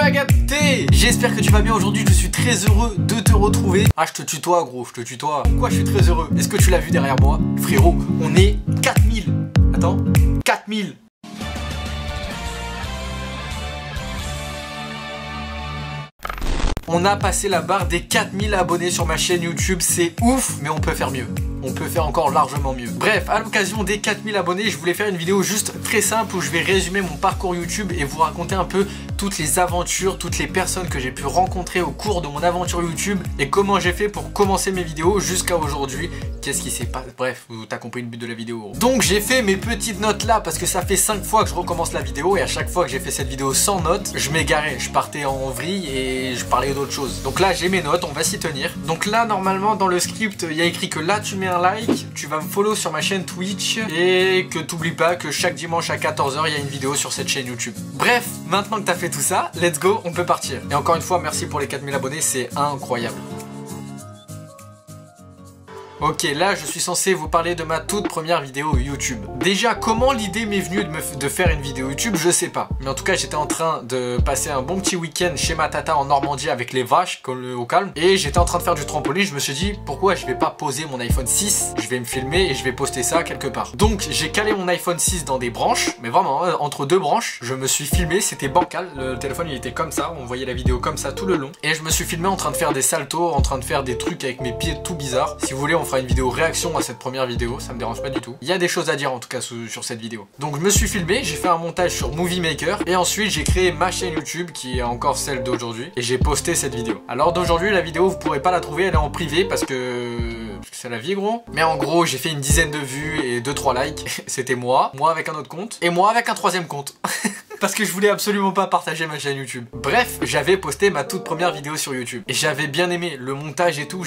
m'as capté. J'espère que tu vas bien aujourd'hui, je suis très heureux de te retrouver. Ah, je te tutoie gros, je te tutoie. Pourquoi je suis très heureux? Est-ce que tu l'as vu derrière moi? Frérot, on est 4000. Attends, 4000. On a passé la barre des 4000 abonnés sur ma chaîne YouTube, c'est ouf, mais on peut faire mieux. On peut faire encore largement mieux. Bref, à l'occasion des 4000 abonnés, je voulais faire une vidéo juste très simple où je vais résumer mon parcours YouTube et vous raconter un peu toutes les aventures, toutes les personnes que j'ai pu rencontrer au cours de mon aventure YouTube et comment j'ai fait pour commencer mes vidéos jusqu'à aujourd'hui. Qu'est-ce qui s'est passé? Bref, t'as compris le but de la vidéo. Donc j'ai fait mes petites notes là parce que ça fait 5 fois que je recommence la vidéo et à chaque fois que j'ai fait cette vidéo sans notes, je m'égarais, je partais en vrille et je parlais d'autre chose. Donc là j'ai mes notes, on va s'y tenir. Donc là normalement dans le script, il y a écrit que là tu mets un like, tu vas me follow sur ma chaîne Twitch et que t'oublies pas que chaque dimanche à 14 h il y a une vidéo sur cette chaîne YouTube. Bref, maintenant que t'as fait tout ça, let's go, on peut partir. Et encore une fois, merci pour les 4000 abonnés, c'est incroyable. Ok, là je suis censé vous parler de ma toute première vidéo YouTube. Déjà, comment l'idée m'est venue de faire une vidéo YouTube, je sais pas. Mais en tout cas, j'étais en train de passer un bon petit week-end chez ma tata en Normandie avec les vaches au calme. Et j'étais en train de faire du trampoline, je me suis dit, pourquoi je vais pas poser mon iPhone 6? Je vais me filmer et je vais poster ça quelque part. Donc j'ai calé mon iPhone 6 dans des branches, mais vraiment, entre deux branches, je me suis filmé, c'était bancal. Le téléphone il était comme ça, on voyait la vidéo comme ça tout le long. Et je me suis filmé en train de faire des saltos, en train de faire des trucs avec mes pieds tout bizarres. Si vous voulez, on fera une vidéo réaction à cette première vidéo, ça me dérange pas du tout. Il y a des choses à dire en tout cas sur cette vidéo. Donc je me suis filmé, j'ai fait un montage sur Movie Maker et ensuite j'ai créé ma chaîne YouTube qui est encore celle d'aujourd'hui et j'ai posté cette vidéo. Alors d'aujourd'hui la vidéo vous pourrez pas la trouver, elle est en privé parce que c'est la vie gros. Mais en gros j'ai fait une dizaine de vues et 2-3 likes. C'était moi avec un autre compte et moi avec un troisième compte. Parce que je voulais absolument pas partager ma chaîne YouTube. Bref, j'avais posté ma toute première vidéo sur YouTube. Et j'avais bien aimé le montage et tout,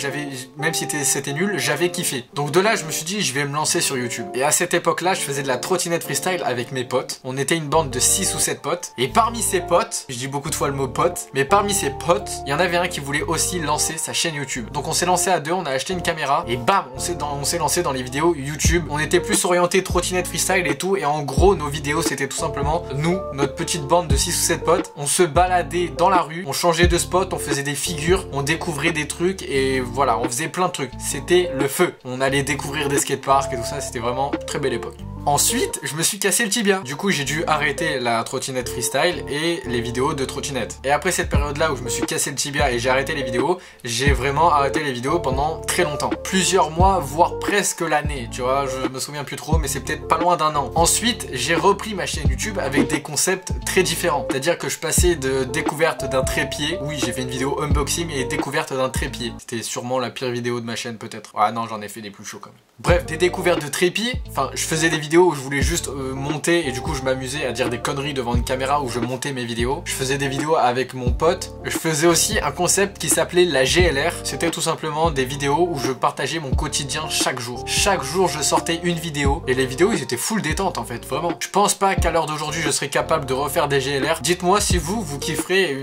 même si c'était nul, j'avais kiffé. Donc de là, je me suis dit, je vais me lancer sur YouTube. Et à cette époque-là, je faisais de la trottinette freestyle avec mes potes. On était une bande de 6 ou 7 potes. Et parmi ces potes, je dis beaucoup de fois le mot pote, mais parmi ces potes, il y en avait un qui voulait aussi lancer sa chaîne YouTube. Donc on s'est lancé à deux, on a acheté une caméra et bam, on s'est lancé dans les vidéos YouTube. On était plus orienté trottinette freestyle et tout. Et en gros, nos vidéos, c'était tout simplement nous, notre petite bande de 6 ou 7 potes, on se baladait dans la rue, on changeait de spot, on faisait des figures, on découvrait des trucs et voilà, on faisait plein de trucs. C'était le feu. On allait découvrir des skateparks et tout ça, c'était vraiment très belle époque. Ensuite, je me suis cassé le tibia. Du coup, j'ai dû arrêter la trottinette freestyle et les vidéos de trottinette. Et après cette période-là où je me suis cassé le tibia et j'ai arrêté les vidéos, j'ai vraiment arrêté les vidéos pendant très longtemps. Plusieurs mois, voire presque l'année, tu vois, je me souviens plus trop, mais c'est peut-être pas loin d'un an. Ensuite, j'ai repris ma chaîne YouTube avec des concepts très différents. C'est-à-dire que je passais de découverte d'un trépied, oui, j'ai fait une vidéo unboxing et découverte d'un trépied. C'était sûrement la pire vidéo de ma chaîne peut-être. Ah non, j'en ai fait des plus chauds quand même. Bref, des découvertes de trépieds, enfin, je faisais des vidéos où je voulais juste monter et du coup je m'amusais à dire des conneries devant une caméra où je montais mes vidéos. Je faisais des vidéos avec mon pote. Je faisais aussi un concept qui s'appelait la GLR. C'était tout simplement des vidéos où je partageais mon quotidien chaque jour. Chaque jour je sortais une vidéo et les vidéos ils étaient full détente en fait, vraiment. Je pense pas qu'à l'heure d'aujourd'hui je serais capable de refaire des GLR. Dites-moi si vous kifferez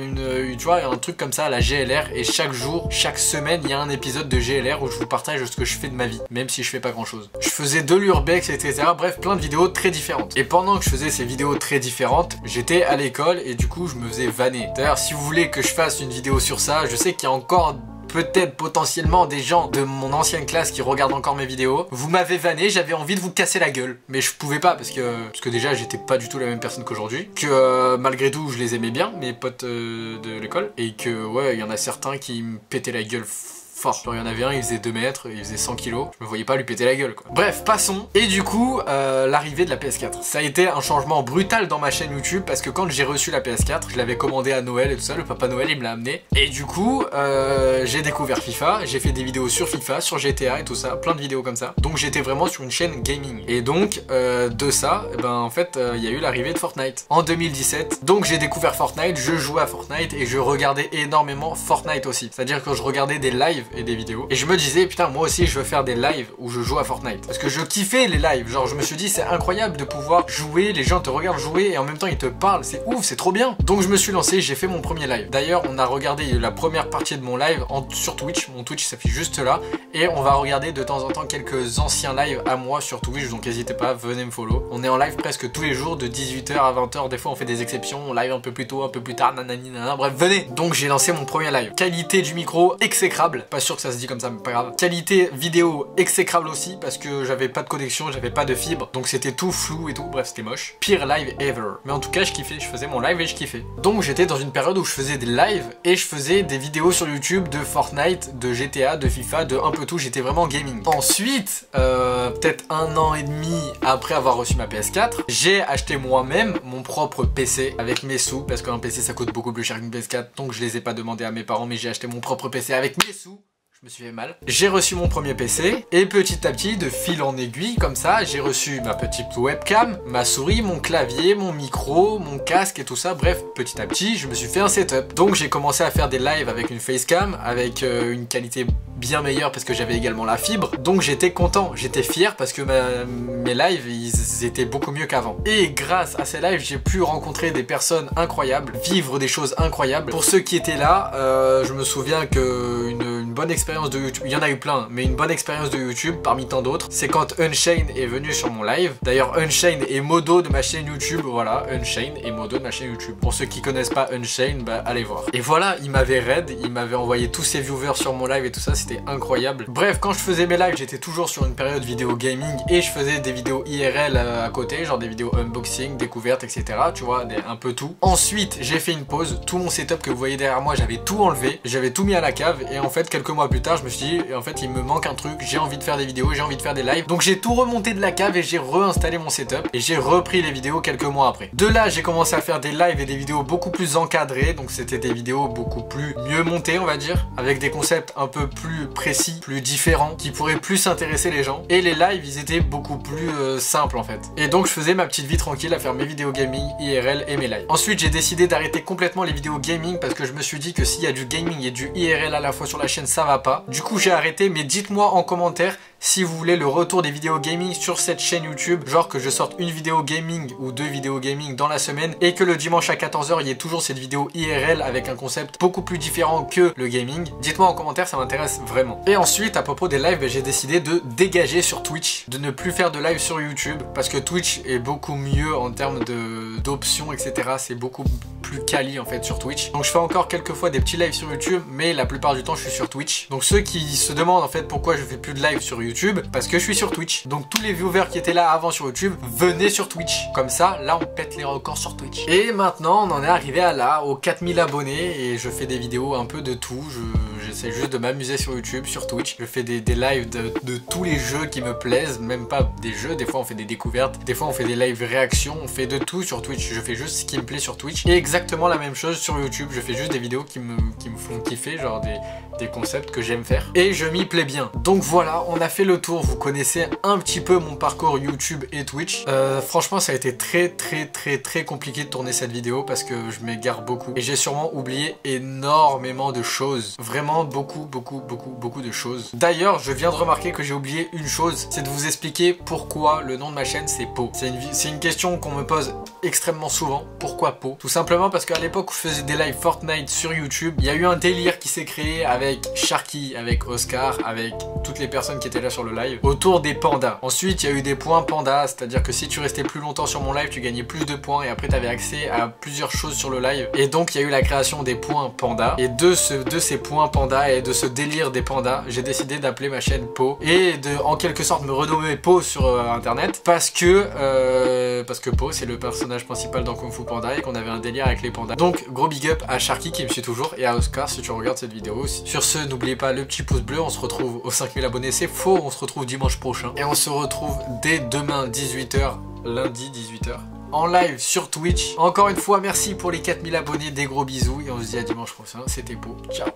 tu vois, un truc comme ça, la GLR, et chaque jour, chaque semaine il y a un épisode de GLR où je vous partage ce que je fais de ma vie, même si je fais pas grand chose. Je faisais de l'urbex, etc. Bref, plein de vidéos très différentes. Et pendant que je faisais ces vidéos très différentes, j'étais à l'école et du coup je me faisais vanner. D'ailleurs, si vous voulez que je fasse une vidéo sur ça, je sais qu'il y a encore peut-être potentiellement des gens de mon ancienne classe qui regardent encore mes vidéos. Vous m'avez vanné, j'avais envie de vous casser la gueule, mais je pouvais pas parce que déjà j'étais pas du tout la même personne qu'aujourd'hui, que malgré tout je les aimais bien, mes potes de l'école, et que ouais, il y en a certains qui me pétaient la gueule fort. Genre, il y en avait un, il faisait 2 mètres, il faisait 100 kilos. Je me voyais pas lui péter la gueule, quoi. Bref, passons. Et du coup, l'arrivée de la PS4. Ça a été un changement brutal dans ma chaîne YouTube parce que quand j'ai reçu la PS4, je l'avais commandé à Noël et tout ça. Le papa Noël, il me l'a amené. Et du coup, j'ai découvert FIFA. J'ai fait des vidéos sur FIFA, sur GTA et tout ça. Plein de vidéos comme ça. Donc, j'étais vraiment sur une chaîne gaming. Et donc, de ça, ben, en fait, il y a eu l'arrivée de Fortnite en 2017. Donc, j'ai découvert Fortnite. Je jouais à Fortnite et je regardais énormément Fortnite aussi. C'est-à-dire que je regardais des lives et des vidéos. Et je me disais, putain, moi aussi je veux faire des lives où je joue à Fortnite. Parce que je kiffais les lives, genre je me suis dit c'est incroyable de pouvoir jouer, les gens te regardent jouer et en même temps ils te parlent, c'est ouf, c'est trop bien. Donc je me suis lancé, j'ai fait mon premier live. D'ailleurs on a regardé la première partie de mon live sur Twitch, mon Twitch s'affiche juste là. Et on va regarder de temps en temps quelques anciens lives à moi sur Twitch, donc n'hésitez pas, venez me follow. On est en live presque tous les jours de 18h à 20h, des fois on fait des exceptions, on live un peu plus tôt, un peu plus tard, nanani nanana, bref venez. Donc j'ai lancé mon premier live. Qualité du micro exécrable, pas sûr que ça se dit comme ça mais pas grave. Qualité vidéo exécrable aussi parce que j'avais pas de connexion, j'avais pas de fibre, donc c'était tout flou et tout, bref c'était moche. Pire live ever. Mais en tout cas je kiffais, je faisais mon live et je kiffais. Donc j'étais dans une période où je faisais des lives et je faisais des vidéos sur YouTube de Fortnite, de GTA, de FIFA, de un peu tout, j'étais vraiment gaming. Ensuite, peut-être 1 an et demi après avoir reçu ma PS4, j'ai acheté moi-même mon propre PC avec mes sous, parce qu'un PC ça coûte beaucoup plus cher qu'une PS4, donc je les ai pas demandé à mes parents, mais j'ai acheté mon propre PC avec mes sous. Je me suis fait mal. J'ai reçu mon premier PC et petit à petit, de fil en aiguille, comme ça, j'ai reçu ma petite webcam, ma souris, mon clavier, mon micro, mon casque et tout ça. Bref, petit à petit, je me suis fait un setup. Donc j'ai commencé à faire des lives avec une facecam, avec une qualité bien meilleure parce que j'avais également la fibre. Donc j'étais content, j'étais fier parce que mes lives, ils étaient beaucoup mieux qu'avant. Et grâce à ces lives, j'ai pu rencontrer des personnes incroyables, vivre des choses incroyables. Pour ceux qui étaient là, je me souviens que une bonne expérience de YouTube, il y en a eu plein, mais une bonne expérience de YouTube parmi tant d'autres, c'est quand Unchained est venu sur mon live. D'ailleurs Unchained est modo de ma chaîne YouTube, voilà, Unchained est modo de ma chaîne YouTube. Pour ceux qui connaissent pas Unchained, bah allez voir. Et voilà, il m'avait raid, il m'avait envoyé tous ses viewers sur mon live et tout ça, c'était incroyable. Bref, quand je faisais mes lives, j'étais toujours sur une période vidéo gaming et je faisais des vidéos IRL à côté, genre des vidéos unboxing, découvertes, etc. Tu vois, un peu tout. Ensuite, j'ai fait une pause, tout mon setup que vous voyez derrière moi, j'avais tout enlevé, j'avais tout mis à la cave et en fait, quelques mois plus tard, je me suis dit, en fait, il me manque un truc, j'ai envie de faire des vidéos, j'ai envie de faire des lives. Donc j'ai tout remonté de la cave et j'ai réinstallé mon setup et j'ai repris les vidéos quelques mois après. De là, j'ai commencé à faire des lives et des vidéos beaucoup plus encadrées, donc c'était des vidéos beaucoup plus mieux montées, on va dire, avec des concepts un peu plus précis, plus différents, qui pourraient plus intéresser les gens. Et les lives, ils étaient beaucoup plus simples en fait. Et donc je faisais ma petite vie tranquille à faire mes vidéos gaming, IRL et mes lives. Ensuite, j'ai décidé d'arrêter complètement les vidéos gaming parce que je me suis dit que s'il y a du gaming et du IRL à la fois sur la chaîne, ça va pas. Du coup, j'ai arrêté, mais dites-moi en commentaire si vous voulez le retour des vidéos gaming sur cette chaîne YouTube, genre que je sorte une vidéo gaming ou 2 vidéos gaming dans la semaine et que le dimanche à 14h il y ait toujours cette vidéo IRL avec un concept beaucoup plus différent que le gaming. Dites-moi en commentaire, ça m'intéresse vraiment. Et ensuite, à propos des lives, j'ai décidé de dégager sur Twitch, de ne plus faire de live sur YouTube parce que Twitch est beaucoup mieux en termes d'options, etc. C'est beaucoup plus quali en fait sur Twitch. Donc je fais encore quelques fois des petits lives sur YouTube, mais la plupart du temps je suis sur Twitch. Donc ceux qui se demandent en fait pourquoi je fais plus de live sur YouTube, parce que je suis sur Twitch. Donc tous les viewers qui étaient là avant sur YouTube, venez sur Twitch. Comme ça, là on pète les records sur Twitch. Et maintenant on en est arrivé à là, aux 4000 abonnés et je fais des vidéos un peu de tout. J'essaie juste de m'amuser sur YouTube, sur Twitch. Je fais des lives de tous les jeux qui me plaisent, même pas des jeux, des fois on fait des découvertes, des fois on fait des lives réactions, on fait de tout sur Twitch. Je fais juste ce qui me plaît sur Twitch. Et exactement la même chose sur YouTube, je fais juste des vidéos qui me font kiffer, genre des concepts que j'aime faire. Et je m'y plais bien. Donc voilà, on a fait le tour, vous connaissez un petit peu mon parcours YouTube et Twitch. Franchement ça a été très compliqué de tourner cette vidéo parce que je m'égare beaucoup. Et j'ai sûrement oublié énormément de choses. Vraiment beaucoup de choses. D'ailleurs, je viens de remarquer que j'ai oublié une chose, c'est de vous expliquer pourquoi le nom de ma chaîne c'est Po. C'est une question qu'on me pose extrêmement souvent. Pourquoi Po? Tout simplement parce qu'à l'époque où je faisais des lives Fortnite sur YouTube, il y a eu un délire qui s'est créé avec Sharky, avec Oscar, avec toutes les personnes qui étaient là sur le live, autour des pandas. Ensuite, il y a eu des points pandas, c'est-à-dire que si tu restais plus longtemps sur mon live, tu gagnais plus de points et après tu avais accès à plusieurs choses sur le live. Et donc, il y a eu la création des points pandas. Et de ces points pandas et de ce délire des pandas, j'ai décidé d'appeler ma chaîne Po et de, en quelque sorte, me renommer Po sur internet parce que Po, c'est le personnage principal dans Kung Fu Panda et qu'on avait un délire avec les pandas. Donc, gros big up à Sharky qui me suit toujours et à Oscar si tu regardes cette vidéo aussi. Sur ce, n'oubliez pas le petit pouce bleu, on se retrouve aux 5000 abonnés, c'est faux, on se retrouve dimanche prochain. Et on se retrouve dès demain 18h, lundi 18h, en live sur Twitch. Encore une fois, merci pour les 4000 abonnés, des gros bisous et on se dit à dimanche prochain, c'était Po, ciao.